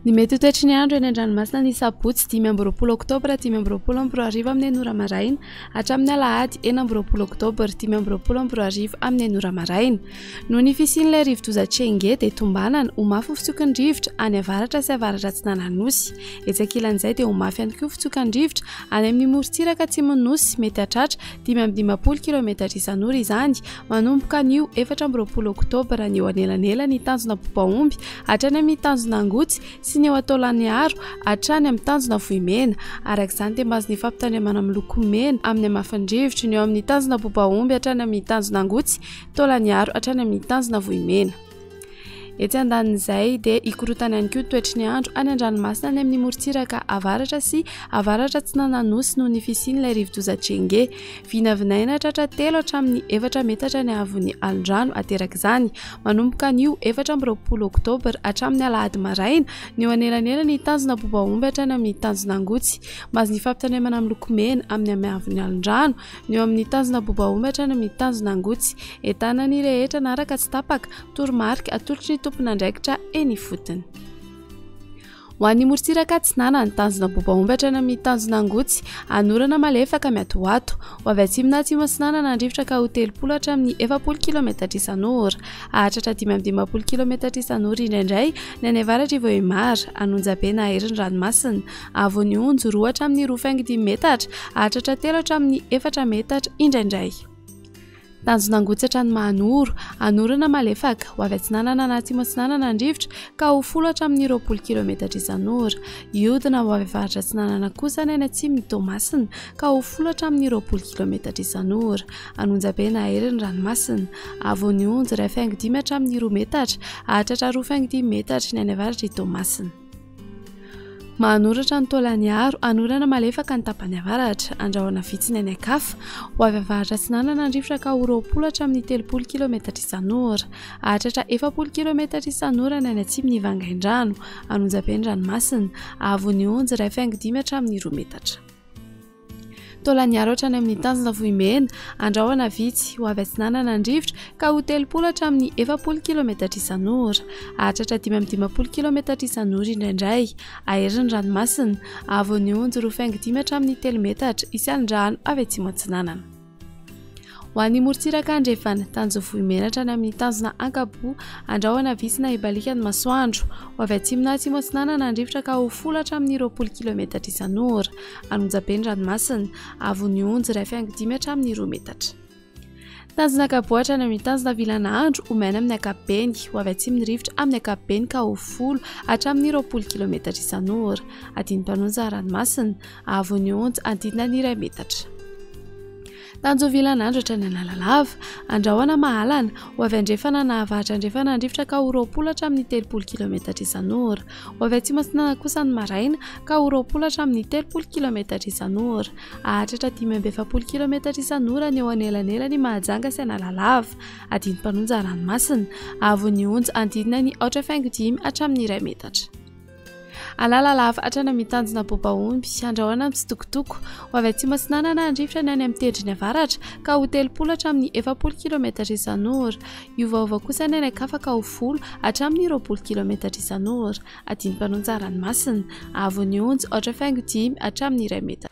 Ny mety ho toetry ny andro eny an-dranomasina ny sabotsy 5 oktobra 5 amin'ny enora maraina hatramin'ny alahady 9 oktobra 5 amin'ny enora maraina. Noho ny fisian'ilay rivo-doza Tsenge dia tombanana ho mafy ny fitsokan'ny rivotra any avaratra sy avaratra Atsinananosy. Etsy ankilan'izay dia ho mafy ihany koa fitsokan'ny rivotra any amin'ny morontsiraka Atsimon'Nosy mety hatratra 550 km isan'ora izany manomboka anio 14 oktobra ny eo anelanela ny tanjona Bobaomby hatrany amin'ny tanjona Angotsy sy ny eo Taolagnaro hatrany amin'ny tanjona Vohimena. Arak'izany dia mahazo ny fampitandremana amin'ny loko mena amin'ny hamafan'ny-drivotra ny eo amin'ny tanjona Bobaomby hatrany amin'ny tanjona Angotsy, Taolagnaro hatrany amin'ny tanjona Vohimena. Etsy andanin'izay dia ikorotana ihany koa toetry ny andro any an-dranomasina ny amin'ny morontsiraka avaratra sy avaratra Atsinananosy noho ny fisian'ilay rivo-doza Tsenge. Vinavinaina hatratra 3 hatramin'ny 4 metatra ny haavon'ny alondrano aterak'izany manomboka anio 14 oktobra hatramin'ny alahady maraina ny eo anelanela ny tanjona Bobaomby hatrany amin'ny tanjona Angotsy. Mahazo ny fampitandremana amin'ny loko mena amin'ny haavon'ny alondrano ny eo amin'ny tanjona Bobaomby hatrany amin'ny tanjona Angotsy. Entana ny rehetra naraka tsy tapaka toromarika atolotry ny tompon'andraikitra eny ifotony. Ho an'ny morontsiraka Atsinana ny tanjona Bobaomby hatrany amin'ny tanjona Angotsy anorana malefaka miatoato. Ho avy atsimona atsimo Atsinana nandrivotra ka ho 30 hatramin'ny 40 km isan'ora hahatratra 550 km isan'ora indraindray ny any avaratra Vohimara Anonjabe na Herin-dranomasina Avony Onjo 2 hatramin'ny 2.5 metatra hahatratra 3 hatramin'ny 4 metatra indraindray. Tanjona Angotsy hatrany Mahanoro anorana malefaka. Ho avy Atsinana na atsimo Atsinana nandrivotra ka ho 10 hatramin'ny 20 km isan'ora. Ihodina ho avy avaratra Atsinana kosa ny any atsimo ny Toamasina ka ho 10 hatramin'ny 20 km isan'ora. Anonjabe na Herin-dranomasina Avony Onjo 2.5 hatramin'ny 2 metatra hahatratra 2.5 metatra ny any avaratra Toamasina. Mahanoratra ny Taolagnaro anorana malefaka ny tapany avaratra andrahoana vitsiny any akafa. Ho avy avaratra Atsinana nandrivotra ka ho 20 hatramin'ny 30 km isan'ora hahatratra 40 km isan'ora ny any atsimony Vangaindrano Anonjabe-ndranomasina Avony Onjo 2.5 hatramin'ny 2 metatra. Taolagnaro hatrany amin'ny tanjona Vohimena andrahoana vitsy. Ho avy Atsinana nandrivotra ka ho 30 hatramin'ny 40 km isan'ora hahatratra 550 km isan'ora indraindray. Herin-dranomasina Avony Onjo 2.5 hatramin'ny 3 metatra isan-drano avy atsimo Atsinana. Ho an'ny morontsiraka Andrefana tanjona Vohimena hatrany amin'ny tanjona Ankabo andrahoana vitsy na ibalikany masoandro. Ho avy atsimona atsimo Atsinana nandrivotra ka ho 10 hatramin'ny 20 km isan'ora Anonjabe-ndranomasina Avony Onjo 2.5 hatramin'ny 2 metatra. Tanjona Ankabo hatrany amin'ny tanjona Vilanandro omaina amin'ny ankapobeny. Ho avy atsimony rivotra amin'ny ankapobeny ka ho 10 hatramin'ny 20 km isan'ora. Adiny-Panonja ranomasina Avony Onjo andinina ny 1 metatra. Tanjona Vilanandro hatrany Analalava andrahoana mahalana. Ho avy Andrefana na avaratra Andrefana nandrivotra ka ho 20 hatramin'ny 30 km isan'ora. Ho avy atsimo Atsinana kosa ny maraina ka ho 20 hatramin'ny 30 km isan'ora hahatratra 570 km isan'ora ny eo anelanela ny Mahajanga sy Analalava. Adiny-Panonja ranomasina Avony Onjo andinina ny 4.5 hatramin'ny 1 metatra. Analalava hatrany amin'ny tanjona Bobaomby andrahoana mitsitokotoko. Ho avy atsimo Atsinana nandrivotra ny any amin'ny tendrony avaratra ka ho 30 hatramin'ny 40 km isan'ora. Iovaova kosa ny any akafa ka ho 10 hatramin'ny 20 km isan'ora. Adiny-Panonja ranomasina Avony Onjo 4.5 hatramin'ny 1 metatra.